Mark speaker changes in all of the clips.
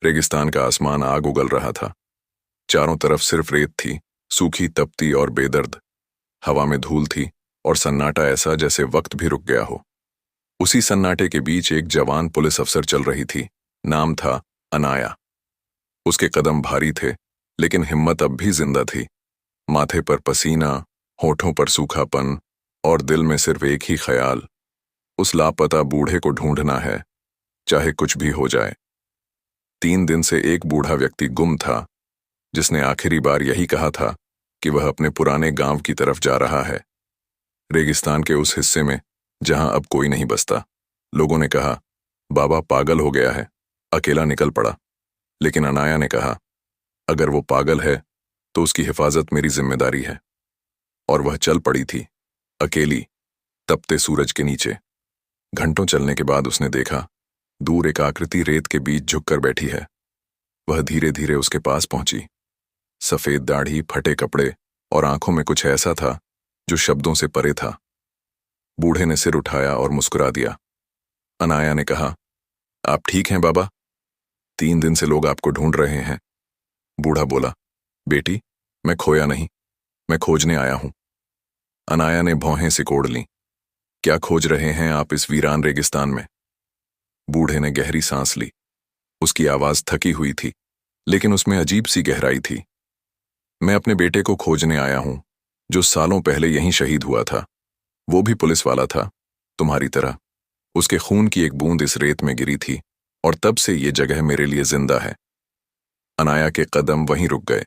Speaker 1: रेगिस्तान का आसमान आग उगल रहा था। चारों तरफ सिर्फ रेत थी, सूखी, तपती और बेदर्द। हवा में धूल थी और सन्नाटा ऐसा जैसे वक्त भी रुक गया हो। उसी सन्नाटे के बीच एक जवान पुलिस अफसर चल रही थी। नाम था अनाया। उसके कदम भारी थे, लेकिन हिम्मत अब भी जिंदा थी। माथे पर पसीना, होठों पर सूखापन और दिल में सिर्फ एक ही ख्याल, उस लापता बूढ़े को ढूंढना है, चाहे कुछ भी हो जाए। 3 दिन से एक बूढ़ा व्यक्ति गुम था, जिसने आखिरी बार यही कहा था कि वह अपने पुराने गांव की तरफ जा रहा है। रेगिस्तान के उस हिस्से में जहां अब कोई नहीं बसता। लोगों ने कहा, बाबा पागल हो गया है, अकेला निकल पड़ा। लेकिन अनाया ने कहा, अगर वो पागल है तो उसकी हिफाजत मेरी जिम्मेदारी है। और वह चल पड़ी थी, अकेली, तपते सूरज के नीचे। घंटों चलने के बाद उसने देखा, दूर एक आकृति रेत के बीच झुककर बैठी है। वह धीरे धीरे उसके पास पहुंची। सफेद दाढ़ी, फटे कपड़े और आंखों में कुछ ऐसा था जो शब्दों से परे था। बूढ़े ने सिर उठाया और मुस्कुरा दिया। अनाया ने कहा, आप ठीक हैं बाबा? 3 दिन से लोग आपको ढूंढ रहे हैं। बूढ़ा बोला, बेटी, मैं खोया नहीं, मैं खोजने आया हूं। अनाया ने भौहें सिकोड़ लीं। क्या खोज रहे हैं आप इस वीरान रेगिस्तान में? बूढ़े ने गहरी सांस ली। उसकी आवाज थकी हुई थी, लेकिन उसमें अजीब सी गहराई थी। मैं अपने बेटे को खोजने आया हूं, जो सालों पहले यहीं शहीद हुआ था। वो भी पुलिस वाला था, तुम्हारी तरह। उसके खून की एक बूंद इस रेत में गिरी थी और तब से ये जगह मेरे लिए जिंदा है। अनाया के कदम वहीं रुक गए।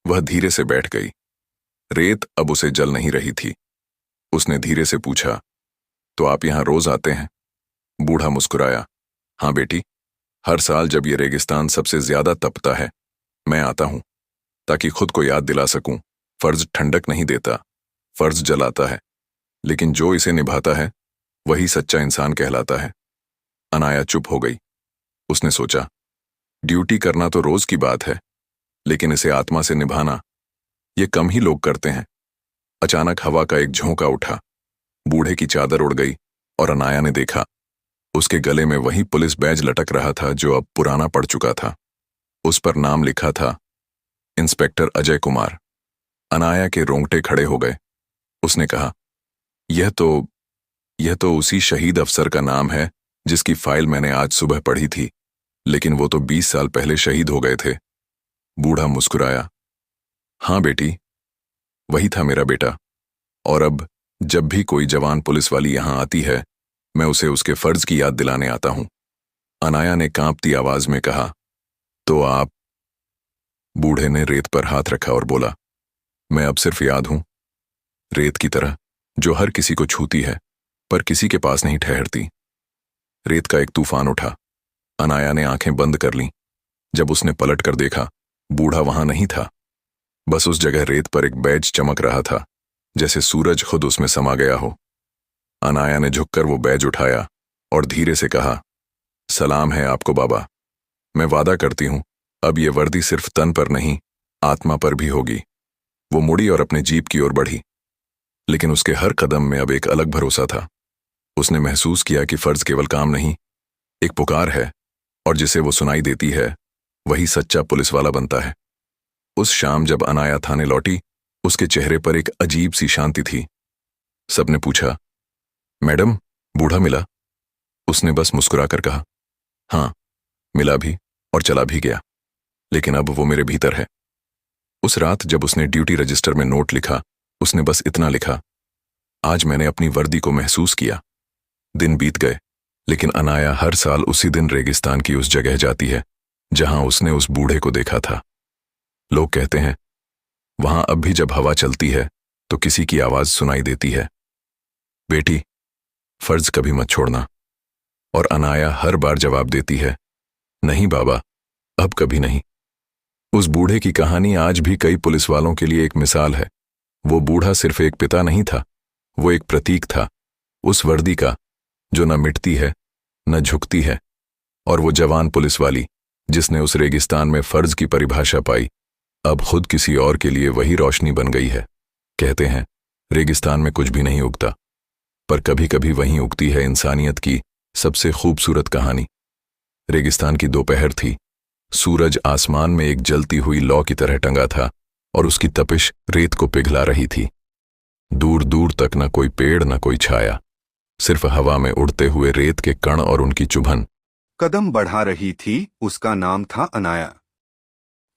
Speaker 1: वह धीरे से बैठ गई। रेत अब उसे जल नहीं रही थी। उसने धीरे से पूछा, तो आप यहां रोज आते हैं? बूढ़ा मुस्कुराया, हाँ बेटी, हर साल जब ये रेगिस्तान सबसे ज्यादा तपता है, मैं आता हूं, ताकि खुद को याद दिला सकूं, फर्ज ठंडक नहीं देता, फर्ज जलाता है। लेकिन जो इसे निभाता है, वही सच्चा इंसान कहलाता है। अनाया चुप हो गई। उसने सोचा, ड्यूटी करना तो रोज की बात है, लेकिन इसे आत्मा से निभाना, ये कम ही लोग करते हैं। अचानक हवा का एक झोंका उठा। बूढ़े की चादर उड़ गई और अनाया ने देखा, उसके गले में वही पुलिस बैज लटक रहा था जो अब पुराना पड़ चुका था। उस पर नाम लिखा था, इंस्पेक्टर अजय कुमार। अनाया के रोंगटे खड़े हो गए। उसने कहा, यह तो उसी शहीद अफसर का नाम है जिसकी फाइल मैंने आज सुबह पढ़ी थी, लेकिन वो तो 20 साल पहले शहीद हो गए थे। बूढ़ा मुस्कुराया, हाँ बेटी, वही था मेरा बेटा। और अब जब भी कोई जवान पुलिस वाली यहां आती है, मैं उसे उसके फर्ज की याद दिलाने आता हूं। अनाया ने कांपती आवाज में कहा, तो आप? बूढ़े ने रेत पर हाथ रखा और बोला, मैं अब सिर्फ याद हूं, रेत की तरह, जो हर किसी को छूती है पर किसी के पास नहीं ठहरती। रेत का एक तूफान उठा। अनाया ने आंखें बंद कर लीं। जब उसने पलट कर देखा, बूढ़ा वहां नहीं था। बस उस जगह रेत पर एक बैज चमक रहा था, जैसे सूरज खुद उसमें समा गया हो। अनाया ने झुककर वो बैज उठाया और धीरे से कहा, सलाम है आपको बाबा। मैं वादा करती हूं, अब ये वर्दी सिर्फ तन पर नहीं, आत्मा पर भी होगी। वो मुड़ी और अपने जीप की ओर बढ़ी, लेकिन उसके हर कदम में अब एक अलग भरोसा था। उसने महसूस किया कि फर्ज केवल काम नहीं, एक पुकार है, और जिसे वो सुनाई देती है, वही सच्चा पुलिस वाला बनता है। उस शाम जब अनाया थाने लौटी, उसके चेहरे पर एक अजीब सी शांति थी। सबने पूछा, मैडम, बूढ़ा मिला? उसने बस मुस्कुराकर कहा, हाँ, मिला भी और चला भी गया, लेकिन अब वो मेरे भीतर है। उस रात जब उसने ड्यूटी रजिस्टर में नोट लिखा, उसने बस इतना लिखा, आज मैंने अपनी वर्दी को महसूस किया। दिन बीत गए, लेकिन अनाया हर साल उसी दिन रेगिस्तान की उस जगह जाती है जहां उसने उस बूढ़े को देखा था। लोग कहते हैं, वहां अब भी जब हवा चलती है तो किसी की आवाज सुनाई देती है, बेटी, फर्ज कभी मत छोड़ना। और अनाया हर बार जवाब देती है, नहीं बाबा, अब कभी नहीं। उस बूढ़े की कहानी आज भी कई पुलिस वालों के लिए एक मिसाल है। वो बूढ़ा सिर्फ एक पिता नहीं था, वो एक प्रतीक था, उस वर्दी का जो न मिटती है, न झुकती है। और वो जवान पुलिस वाली, जिसने उस रेगिस्तान में फर्ज की परिभाषा पाई, अब खुद किसी और के लिए वही रोशनी बन गई है। कहते हैं, रेगिस्तान में कुछ भी नहीं उगता, पर कभी कभी वहीं उगती है इंसानियत की सबसे खूबसूरत कहानी। रेगिस्तान की दोपहर थी। सूरज आसमान में एक जलती हुई लौ की तरह टंगा था और उसकी तपिश रेत को पिघला रही थी। दूर दूर तक न कोई पेड़ न कोई छाया, सिर्फ हवा में उड़ते हुए रेत के कण और उनकी चुभन।
Speaker 2: कदम बढ़ा रही थी। उसका नाम था अनाया।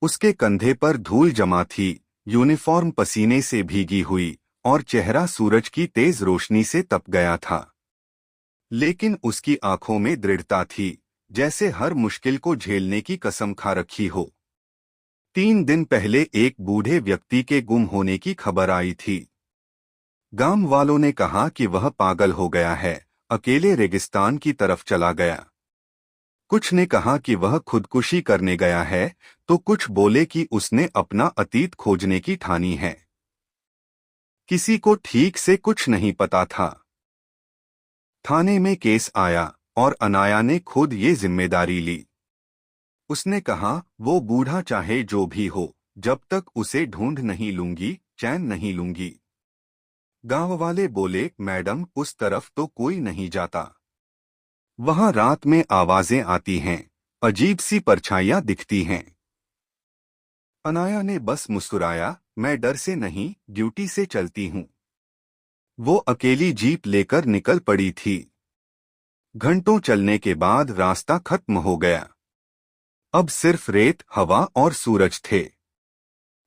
Speaker 2: उसके कंधे पर धूल जमा थी, यूनिफॉर्म पसीने से भीगी हुई और चेहरा सूरज की तेज रोशनी से तप गया था। लेकिन उसकी आंखों में दृढ़ता थी, जैसे हर मुश्किल को झेलने की कसम खा रखी हो। 3 दिन पहले एक बूढ़े व्यक्ति के गुम होने की खबर आई थी। गांव वालों ने कहा कि वह पागल हो गया है, अकेले रेगिस्तान की तरफ चला गया। कुछ ने कहा कि वह खुदकुशी करने गया है, तो कुछ बोले कि उसने अपना अतीत खोजने की ठानी है। किसी को ठीक से कुछ नहीं पता था। थाने में केस आया और अनाया ने खुद ये जिम्मेदारी ली। उसने कहा, वो बूढ़ा चाहे जो भी हो, जब तक उसे ढूंढ नहीं लूंगी, चैन नहीं लूंगी। गांव वाले बोले, मैडम, उस तरफ तो कोई नहीं जाता। वहां रात में आवाजें आती हैं, अजीब सी परछाइयां दिखती हैं। अनाया ने बस मुस्कुराया, मैं डर से नहीं, ड्यूटी से चलती हूं। वो अकेली जीप लेकर निकल पड़ी थी। घंटों चलने के बाद रास्ता खत्म हो गया। अब सिर्फ रेत, हवा और सूरज थे।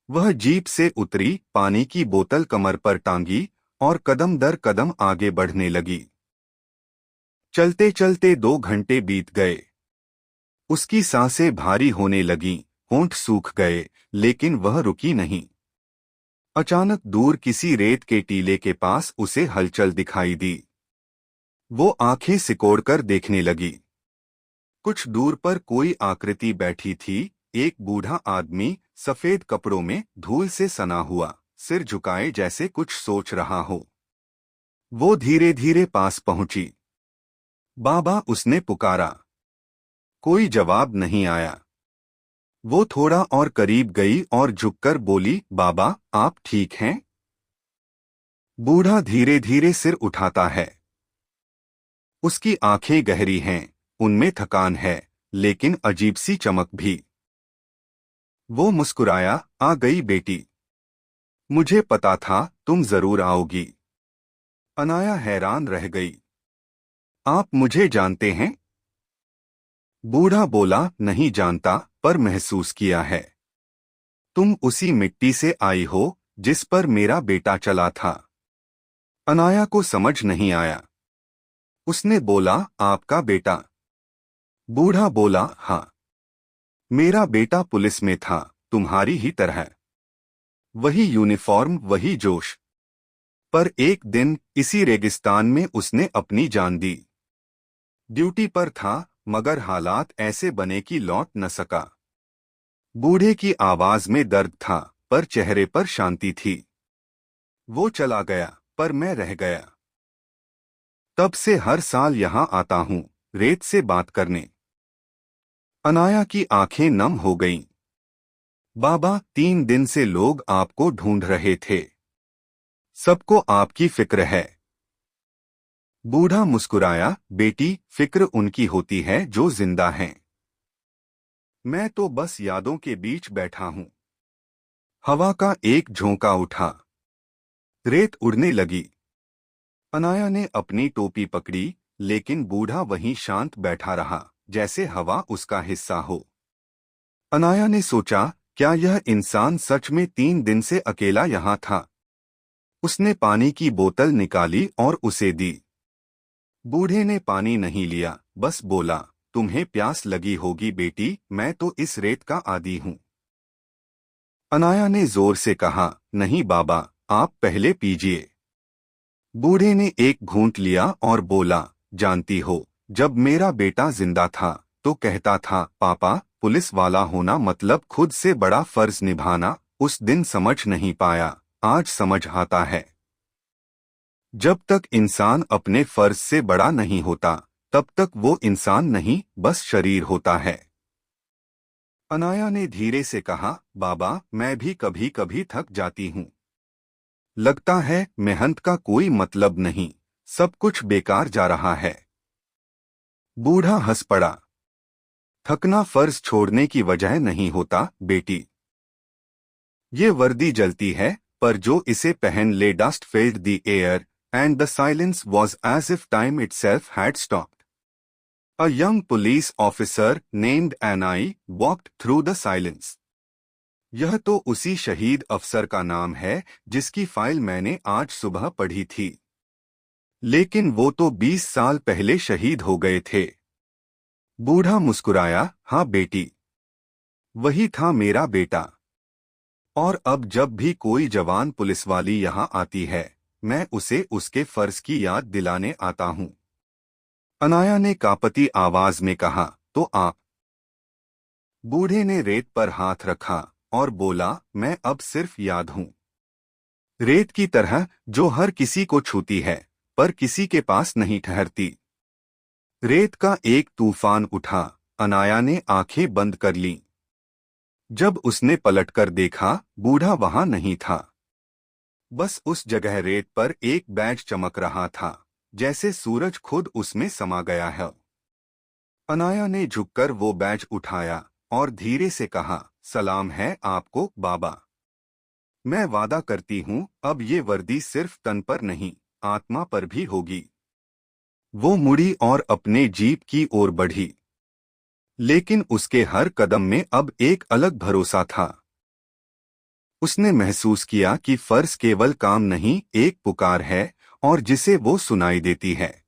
Speaker 2: वह जीप से उतरी, पानी की बोतल कमर पर टांगी और कदम दर कदम आगे बढ़ने लगी। चलते चलते 2 घंटे बीत गए। उसकी सांसें भारी होने लगीं, होंठ सूख गए, लेकिन वह रुकी नहीं। अचानक दूर किसी रेत के टीले के पास उसे हलचल दिखाई दी। वो आंखें सिकोड़कर देखने लगी। कुछ दूर पर कोई आकृति बैठी थी, एक बूढ़ा आदमी, सफेद कपड़ों में, धूल से सना हुआ, सिर झुकाए जैसे कुछ सोच रहा हो। वो धीरे धीरे पास पहुंची। बाबा, उसने पुकारा। कोई जवाब नहीं आया। वो थोड़ा और करीब गई और झुककर बोली, बाबा, आप ठीक हैं? बूढ़ा धीरे धीरे सिर उठाता है। उसकी आंखें गहरी हैं, उनमें थकान है, लेकिन अजीब सी चमक भी। वो मुस्कुराया, आ गई बेटी। मुझे पता था तुम जरूर आओगी। अनाया हैरान रह गई। आप मुझे जानते हैं? बूढ़ा बोला, नहीं जानता, पर महसूस किया है। तुम उसी मिट्टी से आई हो, जिस पर मेरा बेटा चला था। अनाया को समझ नहीं आया। उसने बोला, आपका बेटा? बूढ़ा बोला, हाँ। मेरा बेटा पुलिस में था, तुम्हारी ही तरह। वही यूनिफॉर्म, वही जोश। पर एक दिन इसी रेगिस्तान में उसने अपनी जान दी। ड्यूटी पर था, मगर हालात ऐसे बने कि लौट न सका। बूढ़े की आवाज में दर्द था, पर चेहरे पर शांति थी। वो चला गया, पर मैं रह गया। तब से हर साल यहाँ आता हूँ, रेत से बात करने। अनाया की आंखें नम हो गईं। बाबा, 3 दिन से लोग आपको ढूंढ रहे थे। सबको आपकी फिक्र है। बूढ़ा मुस्कुराया, बेटी, फिक्र उनकी होती है जो जिंदा हैं। मैं तो बस यादों के बीच बैठा हूं। हवा का एक झोंका उठा। रेत उड़ने लगी। अनाया ने अपनी टोपी पकड़ी, लेकिन बूढ़ा वहीं शांत बैठा रहा, जैसे हवा उसका हिस्सा हो। अनाया ने सोचा, क्या यह इंसान सच में 3 दिन से अकेला यहाँ था? उसने पानी की बोतल निकाली और उसे दी। बूढ़े ने पानी नहीं लिया, बस बोला, तुम्हें प्यास लगी होगी बेटी, मैं तो इस रेत का आदी हूँ। अनाया ने जोर से कहा, नहीं बाबा, आप पहले पीजिए। बूढ़े ने एक घूंट लिया और बोला, जानती हो, जब मेरा बेटा जिंदा था तो कहता था, पापा, पुलिस वाला होना मतलब खुद से बड़ा फर्ज निभाना। उस दिन समझ नहीं पाया, आज समझ आता है। जब तक इंसान अपने फर्ज से बड़ा नहीं होता, तब तक वो इंसान नहीं, बस शरीर होता है। अनाया ने धीरे से कहा, बाबा, मैं भी कभी कभी थक जाती हूँ। लगता है मेहनत का कोई मतलब नहीं, सब कुछ बेकार जा रहा है। बूढ़ा हंस पड़ा। थकना फर्ज छोड़ने की वजह नहीं होता, बेटी। ये वर्दी जलती है, पर जो इसे पहन ले dust filled the air, and the silence was as if time itself had stopped. A young police officer named Anai walked through the silence. यह तो उसी शहीद अफसर का नाम है जिसकी फाइल मैंने आज सुबह पढ़ी थी। लेकिन वो तो 20 साल पहले शहीद हो गए थे। बूढ़ा मुस्कुराया, हाँ बेटी, वही था मेरा बेटा। और अब जब भी कोई जवान पुलिसवाली यहाँ आती है, मैं उसे उसके फर्ज की याद दिलाने आता हूँ। अनाया ने कांपती आवाज में कहा, तो आप? बूढ़े ने रेत पर हाथ रखा और बोला, मैं अब सिर्फ याद हूं। रेत की तरह जो हर किसी को छूती है, पर किसी के पास नहीं ठहरती। रेत का एक तूफान उठा। अनाया ने आंखें बंद कर लीं। जब उसने पलटकर देखा, बूढ़ा वहां नहीं था। बस उस जगह रेत पर एक बैज चमक रहा था, जैसे सूरज खुद उसमें समा गया है। अनाया ने झुककर वो बैज उठाया और धीरे से कहा, सलाम है आपको बाबा। मैं वादा करती हूँ अब ये वर्दी सिर्फ तन पर नहीं, आत्मा पर भी होगी। वो मुड़ी और अपने जीप की ओर बढ़ी। लेकिन उसके हर कदम में अब एक अलग भरोसा था। उसने महसूस किया कि फर्ज केवल काम नहीं, एक पुकार है, और जिसे वो सुनाई देती है।